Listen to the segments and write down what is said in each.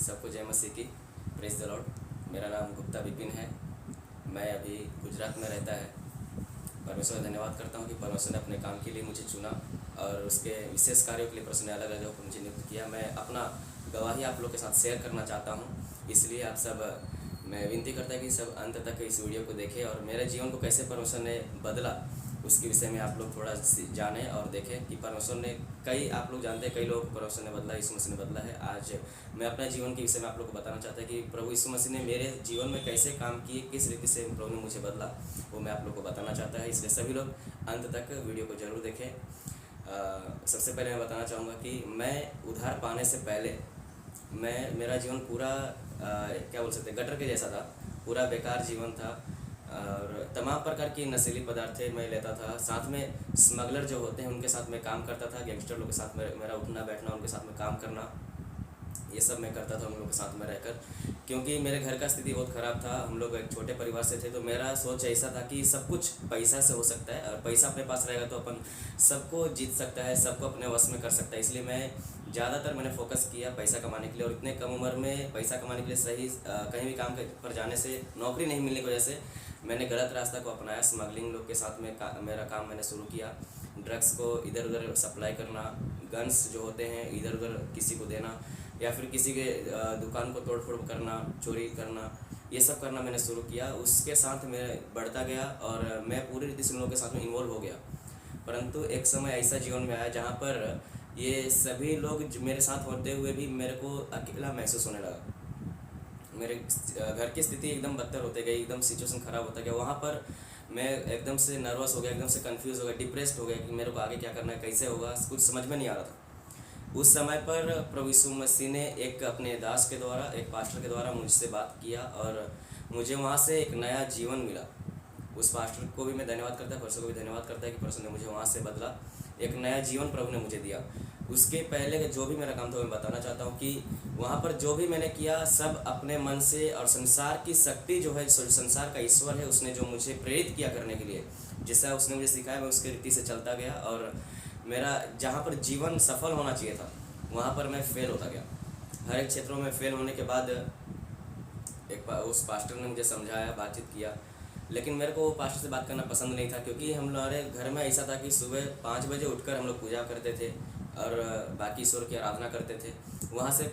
सबको जय मसीह की। Praise the Lord. मेरा नाम गुप्ता विपिन है। मैं अभी गुजरात में रहता है। परमेश्वर धन्यवाद करता हूँ कि परमेश्वर ने अपने काम के लिए मुझे चुना और उसके विशेष कार्यों के लिए परमेश्वर ने अलग अलग मुझे नियुक्त किया। मैं अपना गवाही आप लोग के साथ शेयर करना चाहता हूँ, इसलिए आप सब मैं विनती करता है कि सब अंत तक इस वीडियो को देखें और मेरे जीवन को कैसे परमेश्वर ने बदला उसके विषय में आप लोग थोड़ा जानें और देखें कि परमेश्वर ने कई आप लोग जानते हैं कई लोग परमेश्वर ने बदला, यीशु मसीह ने बदला है। आज मैं अपने जीवन के विषय में आप लोग को बताना चाहता है कि प्रभु यीशु मसीह ने मेरे जीवन में कैसे काम किए, किस रीति से प्रभु ने मुझे बदला, वो मैं आप लोग को बताना चाहता है। इसलिए सभी लोग अंत तक वीडियो को जरूर देखें। सबसे पहले मैं बताना चाहूँगा कि मैं उधार पाने से पहले मेरा जीवन पूरा क्या बोल सकते हैं, गटर के जैसा था। पूरा बेकार जीवन था और तमाम प्रकार की नशीली पदार्थें मैं लेता था। साथ में स्मगलर जो होते हैं उनके साथ मैं काम करता था। गैंगस्टर लोग के साथ मेरा उठना बैठना, उनके साथ में काम करना, ये सब मैं करता था उन लोगों के साथ में रहकर। क्योंकि मेरे घर का स्थिति बहुत ख़राब था, हम लोग एक छोटे परिवार से थे, तो मेरा सोच ऐसा था कि सब कुछ पैसा से हो सकता है और पैसा अपने पास रहेगा तो अपन सबको जीत सकता है, सबको अपने वश में कर सकता है। इसलिए मैं ज़्यादातर मैंने फोकस किया पैसा कमाने के लिए। और इतने कम उम्र में पैसा कमाने के लिए सही कहीं भी काम पर जाने से, नौकरी नहीं मिलने की वजह से मैंने गलत रास्ता को अपनाया। स्मगलिंग लोग के साथ में मेरा काम मैंने शुरू किया। ड्रग्स को इधर उधर सप्लाई करना, गन्स जो होते हैं इधर उधर किसी को देना या फिर किसी के दुकान को तोड़ फोड़ करना, चोरी करना, ये सब करना मैंने शुरू किया। उसके साथ मैं बढ़ता गया और मैं पूरी रीति से उन लोगों के साथ में इन्वॉल्व हो गया। परंतु एक समय ऐसा जीवन में आया जहाँ पर ये सभी लोग मेरे साथ होते हुए भी मेरे को अकेला महसूस होने लगा। मेरे घर की स्थिति एकदम बदतर होते गई, एकदम सिचुएशन ख़राब होता गया। वहाँ पर मैं एकदम से नर्वस हो गया, एकदम से कंफ्यूज हो गया, डिप्रेस्ड हो गया कि मेरे को आगे क्या करना है, कैसे होगा, कुछ समझ में नहीं आ रहा था। उस समय पर प्रभु यीशु मसीह ने एक अपने दास के द्वारा, एक पास्टर के द्वारा मुझसे बात किया और मुझे वहाँ से एक नया जीवन मिला। उस पास्टर को भी मैं धन्यवाद करता है, परसों को भी धन्यवाद करता है कि परसों ने मुझे वहाँ से बदला, एक नया जीवन प्रभु ने मुझे दिया। उसके पहले जो भी मेरा काम था मैं बताना चाहता हूँ कि वहाँ पर जो भी मैंने किया सब अपने मन से, और संसार की शक्ति जो है, संसार का ईश्वर है, उसने जो मुझे प्रेरित किया करने के लिए, जिससे उसने मुझे सिखाया, मैं उसके रीति से चलता गया। और मेरा जहाँ पर जीवन सफल होना चाहिए था वहाँ पर मैं फेल होता गया। हर एक क्षेत्रों में फेल होने के बाद उस पास्टर ने मुझे समझाया, बातचीत किया, लेकिन मेरे को वो पास्टर से बात करना पसंद नहीं था। क्योंकि हमारे घर में ऐसा था कि सुबह 5 बजे उठकर हम लोग पूजा करते थे और बाकी ईश्वर की आराधना करते थे। वहाँ से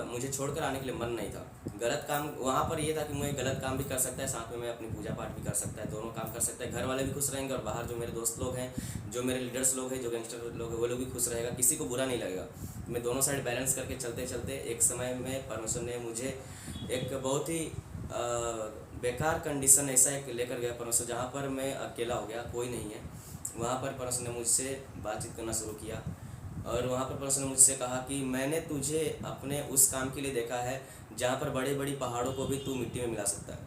मुझे छोड़कर आने के लिए मन नहीं था। गलत काम वहाँ पर ये था कि मैं गलत काम भी कर सकता है, साथ में मैं अपनी पूजा पाठ भी कर सकता है, दोनों काम कर सकता है। घर वाले भी खुश रहेंगे और बाहर जो मेरे दोस्त लोग हैं, जो मेरे लीडर्स लोग हैं, जो गैंगस्टर लोग हैं, वो लोग भी खुश रहेगा, किसी को बुरा नहीं लगेगा। मैं दोनों साइड बैलेंस करके चलते चलते एक समय में परमेश्वर ने मुझे एक बहुत ही बेकार कंडीशन ऐसा एक लेकर गया परमेश्वर, जहाँ पर मैं अकेला हो गया, कोई नहीं है। वहाँ पर परमेश्वर ने मुझसे बातचीत करना शुरू किया और वहाँ पर परमेश्वर ने मुझसे कहा कि मैंने तुझे अपने उस काम के लिए देखा है जहाँ पर बड़ी बड़ी पहाड़ों को भी तू मिट्टी में मिला सकता है।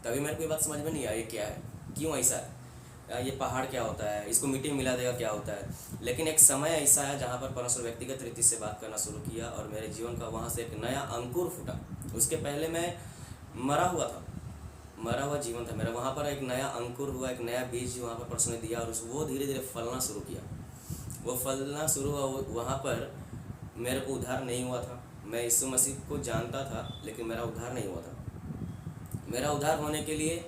तभी मेरे को ये बात समझ में नहीं आई क्या है, क्यों ऐसा है, ये पहाड़ क्या होता है, इसको मिट्टी में मिला देगा क्या होता है। लेकिन एक समय ऐसा है जहाँ पर परमेश्वर व्यक्तिगत रीति से बात करना शुरू किया और मेरे जीवन का वहाँ से एक नया अंकुर फूटा। उसके पहले मैं मरा हुआ जीवन था मेरा। वहाँ पर एक नया अंकुर हुआ, एक नया बीज वहाँ पर परमेश्वर ने दिया और वो धीरे धीरे फलना शुरू किया। वो फलना शुरू हुआ। वहाँ पर मेरे को उद्धार नहीं हुआ था। मैं यीशु मसीह को जानता था लेकिन मेरा उद्धार नहीं हुआ था। मेरा उद्धार होने के लिए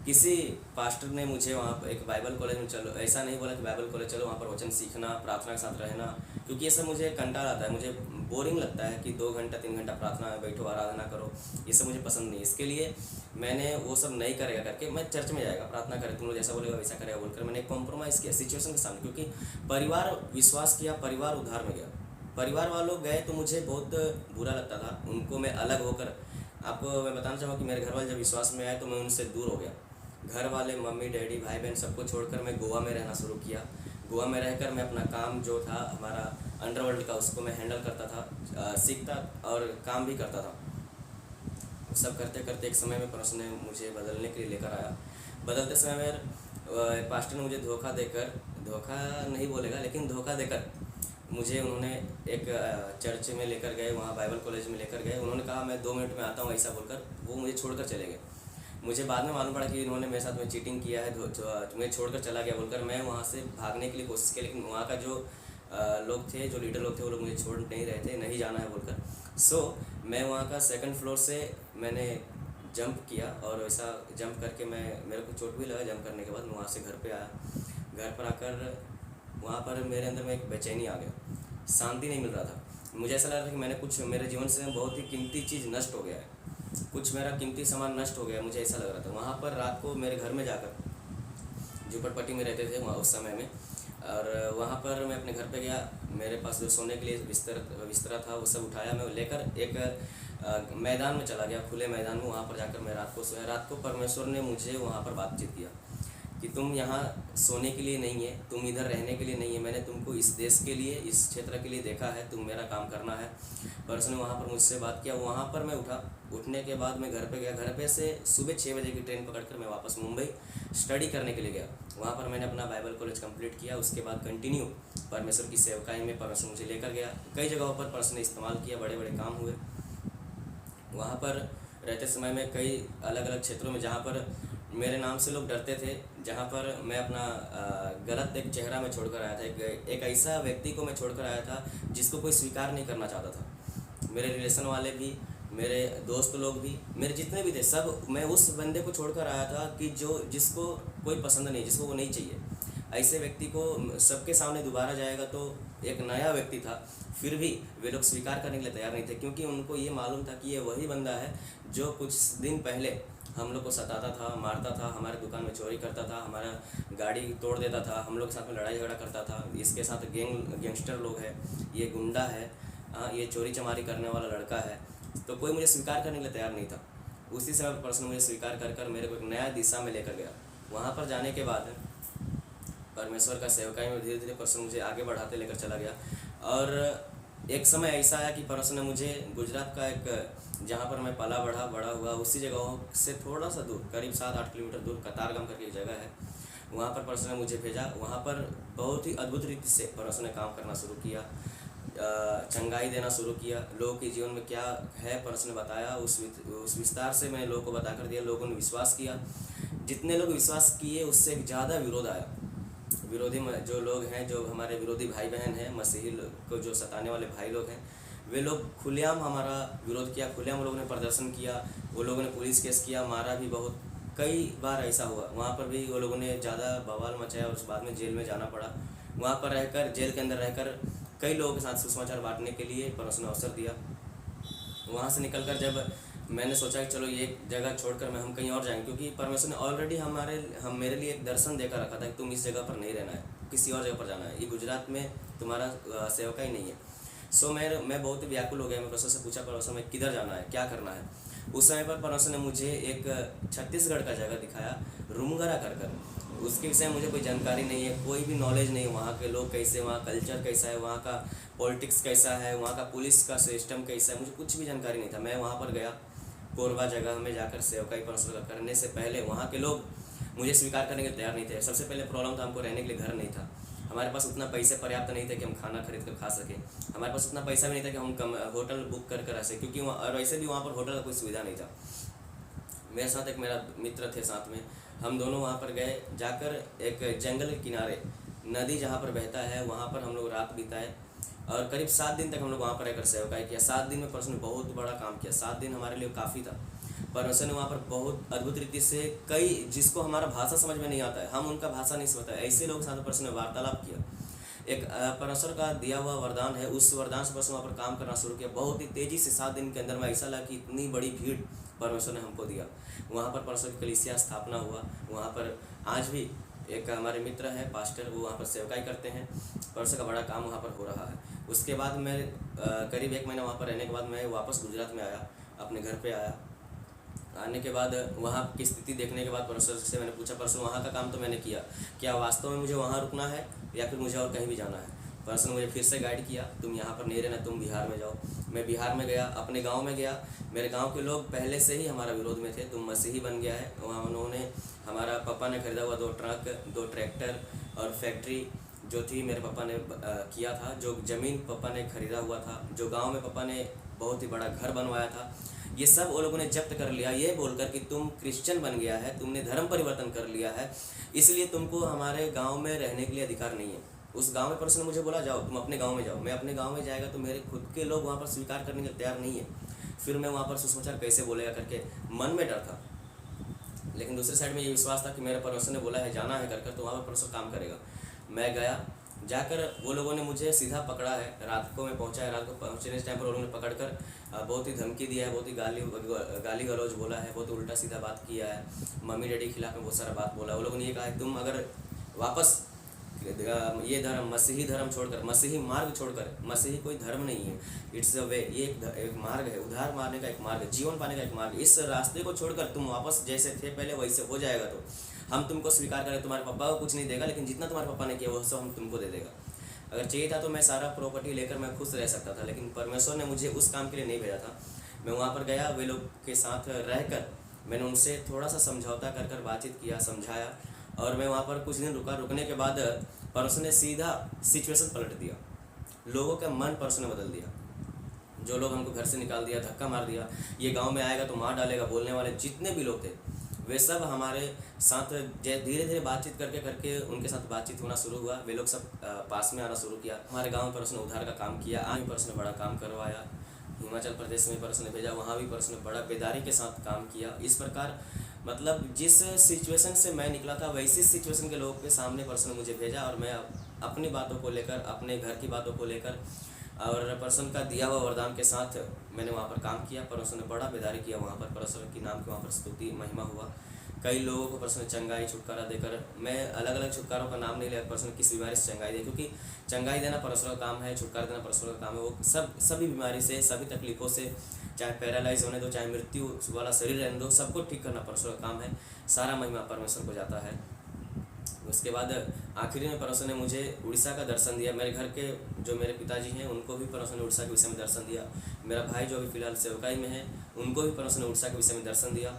किसी पास्टर ने मुझे वहाँ पर एक बाइबल कॉलेज में चलो, ऐसा नहीं बोला कि बाइबल कॉलेज चलो, वहाँ पर वचन सीखना, प्रार्थना के साथ रहना, क्योंकि ये सब मुझे कंटाल आता है, मुझे बोरिंग लगता है कि 2 घंटा 3 घंटा प्रार्थना में बैठो, आराधना करो, ये सब मुझे पसंद नहीं। इसके लिए मैंने वो सब नहीं करेगा करके मैं चर्च में जाएगा, प्रार्थना करे, तुम लोग जैसा बोलेगा वैसा करेगा बोलकर मैंने कॉम्प्रोमाइज़ किया सिचुएशन के सामने। क्योंकि परिवार विश्वास किया, परिवार उधार में गया, परिवार वालों गए तो मुझे बहुत बुरा लगता था। उनको मैं अलग होकर, आपको मैं बताना चाहूँगा कि मेरे घर वाले जब विश्वास में आए तो मैं उनसे दूर हो गया। घर वाले, मम्मी डैडी, भाई बहन सबको छोड़कर मैं गोवा में रहना शुरू किया। गोवा में रहकर मैं अपना काम जो था हमारा अंडरवर्ल्ड का, उसको मैं हैंडल करता था, सीखता और काम भी करता था। सब करते करते एक समय में परमेश्वर ने मुझे बदलने के लिए लेकर आया। बदलते समय में पास्टर ने मुझे धोखा नहीं बोलेगा लेकिन धोखा देकर मुझे उन्होंने एक चर्च में लेकर गए, वहाँ बाइबल कॉलेज में लेकर गए। उन्होंने कहा मैं 2 मिनट में आता हूँ, ऐसा बोलकर वो मुझे छोड़कर चले गए। मुझे बाद में मालूम पड़ा कि इन्होंने मेरे साथ में चीटिंग किया है, तुम्हें छोड़कर चला गया बोलकर मैं वहाँ से भागने के लिए कोशिश की। लेकिन वहाँ का जो लोग थे, जो लीडर लोग थे, वो लोग मुझे छोड़ नहीं रहे थे, नहीं जाना है बोलकर। मैं वहाँ का सेकंड फ्लोर से मैंने जंप किया और वैसा जंप करके मेरे को चोट भी लगा। जंप करने के बाद मैं वहाँ से घर पे आया। घर पर आकर वहाँ पर मेरे अंदर में एक बेचैनी आ गया, शांति नहीं मिल रहा था। मुझे ऐसा लग रहा था कि मैंने कुछ मेरे जीवन से बहुत ही कीमती चीज़ नष्ट हो गया है, कुछ मेरा कीमती सामान नष्ट हो गया, मुझे ऐसा लग रहा था। वहाँ पर रात को मेरे घर में जाकर, झुपड़पट्टी में रहते थे वहाँ उस समय में, और वहाँ पर मैं अपने घर पे गया। मेरे पास जो सोने के लिए बिस्तरा था वो सब उठाया, मैं लेकर एक मैदान में चला गया, खुले मैदान में। वहाँ पर जाकर मैं रात को सोया। रात को परमेश्वर ने मुझे वहाँ पर बातचीत किया कि तुम यहाँ सोने के लिए नहीं है, तुम इधर रहने के लिए नहीं है, मैंने तुमको इस देश के लिए, इस क्षेत्र के लिए देखा है, तुम मेरा काम करना है। परमेश्वर ने वहाँ पर मुझसे बात किया। वहाँ पर मैं उठा। उठने के बाद मैं घर पे गया। घर पे से सुबह 6 बजे की ट्रेन पकड़कर मैं वापस मुंबई स्टडी करने के लिए गया। वहाँ पर मैंने अपना बाइबल कॉलेज कंप्लीट किया। उसके बाद कंटिन्यू परमेश्वर की सेवकाई में परमेश्वर मुझे लेकर गया। कई जगहों पर परमेश्वर ने इस्तेमाल किया, बड़े बड़े काम हुए। वहाँ पर रहते समय में कई अलग अलग क्षेत्रों में, जहाँ पर मेरे नाम से लोग डरते थे, जहाँ पर मैं अपना गलत एक चेहरा में छोड़कर आया था, एक ऐसा व्यक्ति को मैं छोड़कर आया था जिसको कोई स्वीकार नहीं करना चाहता था। मेरे रिलेशन वाले भी, मेरे दोस्त लोग भी, मेरे जितने भी थे सब, मैं उस बंदे को छोड़कर आया था कि जिसको कोई पसंद नहीं, जिसको वो नहीं चाहिए। ऐसे व्यक्ति को सबके सामने दोबारा जाएगा तो एक नया व्यक्ति था, फिर भी वे लोग स्वीकार करने के लिए तैयार नहीं थे, क्योंकि उनको ये मालूम था कि ये वही बंदा है जो कुछ दिन पहले हम लोग को सताता था, मारता था, हमारे दुकान में चोरी करता था, हमारा गाड़ी तोड़ देता था, हम लोग के साथ में लड़ाई झगड़ा करता था। इसके साथ गैंगस्टर लोग हैं, ये गुंडा है, ये चोरी चमारी करने वाला लड़का है। तो कोई मुझे स्वीकार करने के लिए तैयार नहीं था। उसी समय पर्सन मुझे स्वीकार कर मेरे को एक नया दिशा में लेकर गया। वहाँ पर जाने के बाद परमेश्वर का सेवकाई में धीरे धीरे परमेश्वर मुझे आगे बढ़ाते लेकर चला गया। और एक समय ऐसा आया कि परमेश्वर ने मुझे गुजरात का एक, जहाँ पर मैं पला बड़ा हुआ, उसी जगह से थोड़ा सा दूर, करीब 7-8 किलोमीटर दूर कतारगाम करके एक जगह है, वहाँ पर परमेश्वर ने मुझे भेजा। वहाँ पर बहुत ही अद्भुत रीति से परमेश्वर ने काम करना शुरू किया, चंगाई देना शुरू किया। लोगों के जीवन में क्या है परमेश्वर ने बताया, उस विस्तार से मैंने लोगों को बता कर दिया। लोगों ने विश्वास किया। जितने लोग विश्वास किए उससे ज़्यादा विरोध आया। विरोधी जो लोग हैं, जो हमारे विरोधी भाई बहन हैं, मसीही को जो सताने वाले भाई लोग हैं, वे लोग खुलेआम हमारा विरोध किया, खुलेआम लोगों ने प्रदर्शन किया, वो लोगों ने पुलिस केस किया, मारा भी बहुत। कई बार ऐसा हुआ। वहाँ पर भी वो लोगों ने ज़्यादा बवाल मचाया और उस बाद में जेल में जाना पड़ा। वहाँ पर रहकर, जेल के अंदर रहकर कई लोगों के साथ सुसमाचार बांटने के लिए परमेश्वर ने अवसर दिया। वहाँ से निकलकर जब मैंने सोचा कि चलो ये जगह छोड़कर हम कहीं और जाएंगे, क्योंकि परमेश्वर ने ऑलरेडी मेरे लिए एक दर्शन देकर रखा था कि तुम इस जगह पर नहीं रहना है, किसी और जगह पर जाना है, ये गुजरात में तुम्हारा सेवका ही नहीं है। मैं बहुत ही व्याकुल हो गया। मैं परमेश्वर से पूछा, परमेश्वर में किधर जाना है, क्या करना है। उस समय पर परमेश्वर ने मुझे एक छत्तीसगढ़ का जगह दिखाया, रूमगरा कर। उसके विषय में मुझे कोई जानकारी नहीं है, कोई भी नॉलेज नहीं है। वहाँ के लोग कैसे, वहाँ कल्चर कैसा है, वहाँ का पॉलिटिक्स कैसा है, वहाँ का पुलिस का सिस्टम कैसा है, मुझे कुछ भी जानकारी नहीं था। मैं वहाँ पर गया, कोरबा जगह में जाकर सेवकाई परमेश्वर करने से पहले वहाँ के लोग मुझे स्वीकार करने के तैयार नहीं थे। सबसे पहले प्रॉब्लम था, हमको रहने के लिए घर नहीं था। हमारे पास उतना पैसे पर्याप्त नहीं थे कि हम खाना खरीद कर खा सकें। हमारे पास उतना पैसा भी नहीं था कि हम होटल बुक कर रह सकें, क्योंकि और वैसे भी वहाँ पर होटल का कोई सुविधा नहीं था। मेरे साथ एक मेरा मित्र थे साथ में, हम दोनों वहाँ पर गए। जाकर एक जंगल के किनारे नदी जहाँ पर बहता है, वहाँ पर हम लोग रात बिताए और करीब 7 दिन तक हम लोग वहाँ पर रहकर सेवकाई किया। 7 दिन में परमेश्वर ने बहुत बड़ा काम किया। 7 दिन हमारे लिए काफ़ी था। परमेश्वर ने वहाँ पर बहुत अद्भुत रीति से कई, जिसको हमारा भाषा समझ में नहीं आता है, हम उनका भाषा नहीं समझता है, ऐसे लोग साथ परमेश्वर ने वार्तालाप किया। एक परमेश्वर का दिया हुआ वरदान है, उस वरदान से परमेश्वर वहाँ पर काम करना शुरू किया। बहुत ही तेज़ी से 7 दिन के अंदर में ऐसा लगा कि इतनी बड़ी भीड़ परमेश्वर ने हमको दिया। वहाँ पर परमेश्वर की कलीसिया स्थापना हुआ। वहाँ पर आज भी एक हमारे मित्र हैं पास्टर, वो वहाँ पर सेवकाई करते हैं। परमेश्वर का बड़ा काम वहाँ पर हो रहा है। उसके बाद मैं करीब 1 महीना वहाँ पर रहने के बाद मैं वापस गुजरात में आया, अपने घर पे आया। आने के बाद वहाँ की स्थिति देखने के बाद परमेश्वर से मैंने पूछा, परमेश्वर वहाँ का काम तो मैंने किया, क्या वास्तव में मुझे वहाँ रुकना है या फिर मुझे और कहीं भी जाना है। परमेश्वर ने मुझे फिर से गाइड किया, तुम यहाँ पर नहीं रहना, तुम बिहार में जाओ। मैं बिहार में गया, अपने गाँव में गया। मेरे गाँव के लोग पहले से ही हमारा विरोध में थे, तुम मसीही बन गया है। वहाँ उन्होंने, हमारा पापा ने खरीदा हुआ 2 ट्रक, 2 ट्रैक्टर और फैक्ट्री जो थी मेरे पापा ने किया था, जो ज़मीन पापा ने खरीदा हुआ था, जो गांव में पापा ने बहुत ही बड़ा घर बनवाया था, ये सब वो लोगों ने जब्त कर लिया, ये बोलकर कि तुम क्रिश्चियन बन गया है, तुमने धर्म परिवर्तन कर लिया है, इसलिए तुमको हमारे गांव में रहने के लिए अधिकार नहीं है। उस गांव में परमेश्वर ने मुझे बोला जाओ, तुम अपने गांव में जाओ। मैं अपने गांव में जाएगा तो मेरे खुद के लोग वहाँ पर स्वीकार करने के लिए तैयार नहीं है। फिर मैं वहाँ पर सुसमाचार कैसे बोलेगा करके मन में डर था, लेकिन दूसरे साइड में ये विश्वास था कि मेरे परमेश्वर ने बोला है जाना है कर तो वहाँ पर परमेश्वर काम करेगा। मैं गया, जाकर वो लोगों ने मुझे सीधा पकड़ा है। रात को मैं पहुंचा है, रात को पहुंचने टाइम पर वो लोगों ने पकड़कर बहुत ही धमकी दिया है, बहुत ही गाली गलौज बोला है, बहुत उल्टा सीधा बात किया है, मम्मी डैडी के खिलाफ में बहुत सारा बात बोला। वो लोगों ने ये कहा है तुम अगर वापस ये धर्म मसीही धर्म छोड़कर, मसीही मार्ग छोड़कर, मसीही कोई धर्म नहीं है, इट्स अ वे, ये एक मार्ग है, उद्धार मारने का एक मार्ग है, जीवन पाने का एक मार्ग। इस रास्ते को छोड़कर तुम वापस जैसे थे पहले वैसे हो जाएगा तो हम तुमको स्वीकार करें। तुम्हारे पापा को कुछ नहीं देगा, लेकिन जितना तुम्हारे पापा ने किया वो सब हम तुमको दे देगा। अगर चाहिए था तो मैं सारा प्रॉपर्टी लेकर मैं खुश रह सकता था, लेकिन परमेश्वर ने मुझे उस काम के लिए नहीं भेजा था। मैं वहाँ पर गया, वे लोग के साथ रहकर मैंने उनसे थोड़ा सा समझौता कर कर बातचीत किया, समझाया, और मैं वहाँ पर कुछ दिन रुका। रुकने के बाद परमेश्वर ने सीधा सिचुएशन पलट दिया, लोगों का मन परमेश्वर ने बदल दिया। जो लोग हमको घर से निकाल दिया, धक्का मार दिया, ये गांव में आएगा तो मार डालेगा, बोलने वाले जितने भी लोग थे वे सब हमारे साथ धीरे धीरे बातचीत करके करके उनके साथ बातचीत होना शुरू हुआ। वे लोग सब पास में आना शुरू किया। हमारे गांव में परमेश्वर ने उद्धार का काम किया, आज भी परमेश्वर ने बड़ा काम करवाया। हिमाचल प्रदेश में परमेश्वर ने भेजा, वहाँ भी परमेश्वर ने बड़ा बेदारी के साथ काम किया। इस प्रकार मतलब जिस सिचुएशन से मैं निकला था वैसी सिचुएशन के लोगों के सामने परमेश्वर ने मुझे भेजा, और मैं अपनी बातों को लेकर, अपने घर की बातों को लेकर और परमेश्वर का दिया हुआ वरदान के साथ मैंने वहाँ पर काम किया। परमेश्वर ने बड़ा बेदारी किया वहाँ पर, परमेश्वर की नाम की वहाँ पर स्तुति महिमा हुआ। कई लोगों को परमेश्वर ने चंगाई छुटकारा देकर, मैं अलग अलग छुटकारों का नाम नहीं लिया, परमेश्वर ने किस बीमारी से चंगाई दी, क्योंकि चंगाई देना परमेश्वर का काम है, छुटकारा देना परमेश्वर का काम है। वो सभी बीमारी से, सभी तकलीफ़ों से, चाहे पैरालाइज होने दो, चाहे मृत्यु वाला शरीर रहने दो, सबको ठीक करना परमेश्वर का काम है। सारा महिमा परमेश्वर को जाता है। उसके बाद आखिरी में परमेश्वर ने मुझे उड़ीसा का दर्शन दिया। मेरे घर के जो मेरे पिताजी हैं उनको भी परमेश्वर ने उड़ीसा के विषय में दर्शन दिया। मेरा भाई जो अभी फ़िलहाल सेवकाई में है उनको भी परमेश्वर ने उड़ीसा के विषय में दर्शन दिया।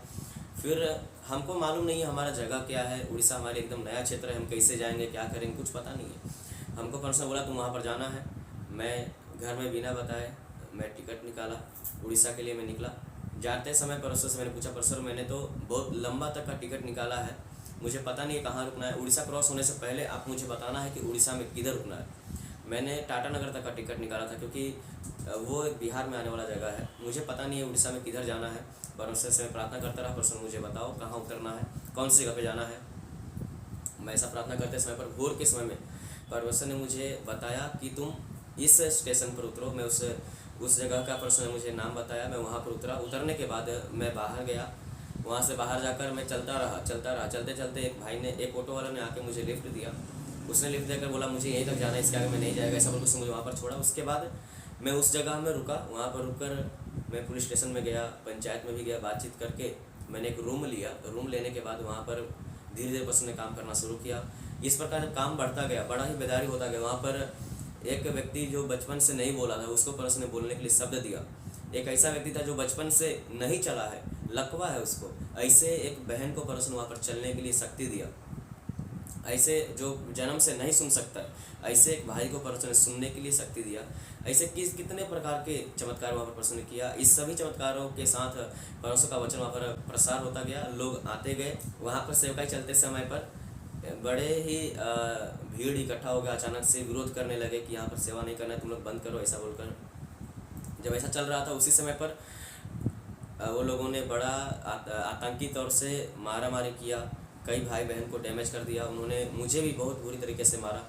फिर हमको मालूम नहीं है हमारा जगह क्या है, उड़ीसा हमारे एकदम नया क्षेत्र है, हम कैसे जाएंगे, क्या करेंगे, कुछ पता नहीं है। हमको परमेश्वर बोला तुम वहाँ पर जाना है। मैं घर में बिना बताए मैं टिकट निकाला, उड़ीसा के लिए मैं निकला। जाते समय परमेश्वर से मैंने पूछा, परमेश्वर मैंने तो बहुत लंबा तक का टिकट निकाला है, मुझे पता नहीं है कहाँ रुकना है, उड़ीसा क्रॉस होने से पहले आप मुझे बताना है कि उड़ीसा में किधर रुकना है। मैंने टाटा नगर तक का टिकट निकाला था, क्योंकि वो बिहार में आने वाला जगह है, मुझे पता नहीं है उड़ीसा में किधर जाना है। परमेश्वर से मैं प्रार्थना करता रहा, परमेश्वर मुझे बताओ कहाँ उतरना है, कौन सी जगह पे जाना है। मैं ऐसा प्रार्थना करते समय पर भोर के समय में परमेश्वर ने मुझे बताया कि तुम इस स्टेशन पर उतरो। मैं उस जगह का परमेश्वर ने मुझे नाम बताया, मैं वहाँ पर उतरा। उतरने के बाद मैं बाहर गया, वहाँ से बाहर जाकर मैं चलता रहा। चलते चलते एक ऑटो वाला ने आके मुझे लिफ्ट दिया। उसने लिफ्ट देकर बोला मुझे यहीं तक जाना है, इसके आगे मैं नहीं जाएगा, ऐसा बोल उसने मुझे वहाँ पर छोड़ा। उसके बाद मैं उस जगह में रुका, वहाँ पर रुककर मैं पुलिस स्टेशन में गया, पंचायत में भी गया, बातचीत करके मैंने एक रूम लिया। रूम लेने के बाद वहाँ पर धीरे धीरे परमेश्वर ने काम करना शुरू किया। इस प्रकार जब काम बढ़ता गया, बड़ा ही बेदारी होता गया। वहाँ पर एक व्यक्ति जो बचपन से नहीं बोला था, उसको परमेश्वर ने बोलने के लिए शब्द दिया। एक ऐसा व्यक्ति था जो बचपन से नहीं चला है, लकवा है उसको, ऐसे एक बहन को परमेश्वर ने वहाँ पर चलने के लिए शक्ति दिया। ऐसे जो जन्म से नहीं सुन सकता, ऐसे एक भाई को परमेश्वर ने सुनने के लिए शक्ति दिया। ऐसे कितने प्रकार के चमत्कार वहाँ पर परमेश्वर ने किया। इस सभी चमत्कारों के साथ परमेश्वर का वचन वहाँ पर प्रसार होता गया, लोग आते गए। वहाँ पर सेवकाई चलते समय पर बड़े ही भीड़ इकट्ठा हो गया। अचानक से विरोध करने लगे कि यहाँ पर सेवा नहीं करना है, तुम लोग बंद करो, ऐसा बोलकर। जब ऐसा चल रहा था उसी समय पर वो लोगों ने बड़ा आतंकी तौर से मारामारी किया, कई भाई बहन को डैमेज कर दिया। उन्होंने मुझे भी बहुत बुरी तरीके से मारा,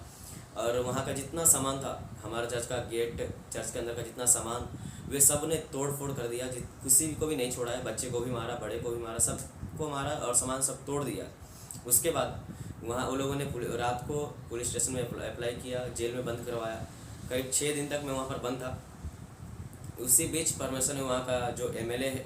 और वहाँ का जितना सामान था, हमारा चर्च का गेट, चर्च के अंदर का जितना सामान, वे सब ने तोड़ फोड़ कर दिया। किसी को भी नहीं छोड़ा है, बच्चे को भी मारा, बड़े को भी मारा, सबको मारा और सामान सब तोड़ दिया। उसके बाद वहाँ वो लोगों ने रात को पुलिस स्टेशन में अप्लाई किया, जेल में बंद करवाया। करीब 6 दिन तक मैं वहाँ पर बंद था। उसी बीच परमेश्वर ने वहाँ का जो MLA है,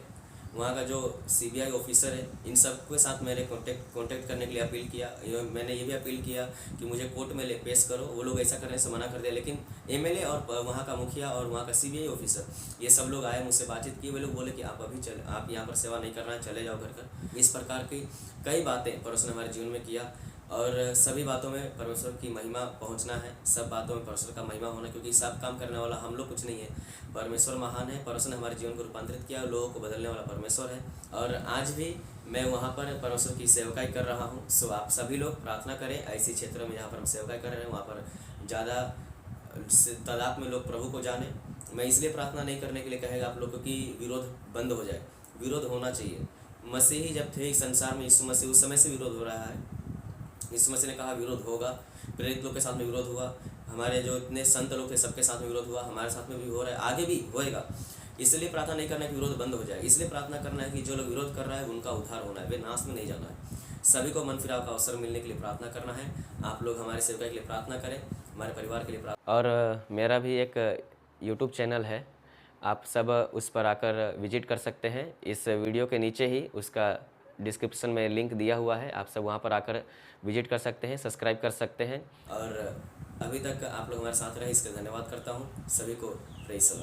वहाँ का जो CBI ऑफिसर है, इन सब के साथ मेरे कांटेक्ट करने के लिए अपील किया। मैंने ये भी अपील किया कि मुझे कोर्ट में पेश करो। वो लोग ऐसा करने से मना कर दिया, लेकिन MLA और वहाँ का मुखिया और वहाँ का CBI ऑफिसर, ये सब लोग आए, मुझसे बातचीत की। वे लोग बोले कि आप यहाँ पर सेवा नहीं करना है, चले जाओ घर। इस प्रकार की कई बातें परमेश्वर ने हमारे जीवन में किया, और सभी बातों में परमेश्वर की महिमा पहुंचना है, सब बातों में परमेश्वर का महिमा होना, क्योंकि सब काम करने वाला हम लोग कुछ नहीं है, परमेश्वर महान है। परमेश्वर ने हमारे जीवन को रूपांतरित किया, लोगों को बदलने वाला परमेश्वर है। और आज भी मैं वहाँ पर परमेश्वर की सेवकाई कर रहा हूँ। सो आप सभी लोग प्रार्थना करें, ऐसे क्षेत्र में जहाँ पर हम सेवकाई कर रहे हैं वहाँ पर ज़्यादा तादाद में लोग प्रभु को जाने। मैं इसलिए प्रार्थना नहीं करने के लिए कहेगा आप लोग को कि विरोध बंद हो जाए, विरोध होना चाहिए। मसीही जब थे इस संसार में, यीशु मसीह, उस समय से विरोध हो रहा है। यीशु मसीह ने कहा विरोध होगा, प्रेरित लोग के साथ में विरोध हुआ, हमारे जो इतने संत लोग थे सबके साथ में विरोध हुआ, हमारे साथ में भी हो रहा है, आगे भी होएगा। इसलिए प्रार्थना नहीं करना है कि विरोध बंद हो जाए, इसलिए प्रार्थना करना है कि जो लोग विरोध कर रहा है उनका उद्धार होना है, वे नाश में नहीं जाना है। सभी को मन फिराव का अवसर मिलने के लिए प्रार्थना करना है। आप लोग हमारे सेवका के लिए प्रार्थना करें, हमारे परिवार के लिए प्रार्थना। और मेरा भी एक यूट्यूब चैनल है, आप सब उस पर आकर विजिट कर सकते हैं। इस वीडियो के नीचे ही उसका डिस्क्रिप्शन में लिंक दिया हुआ है, आप सब वहाँ पर आकर विजिट कर सकते हैं, सब्सक्राइब कर सकते हैं। और अभी तक आप लोग हमारे साथ रहे इसके धन्यवाद करता हूँ। सभी को प्रेज़ द लॉर्ड।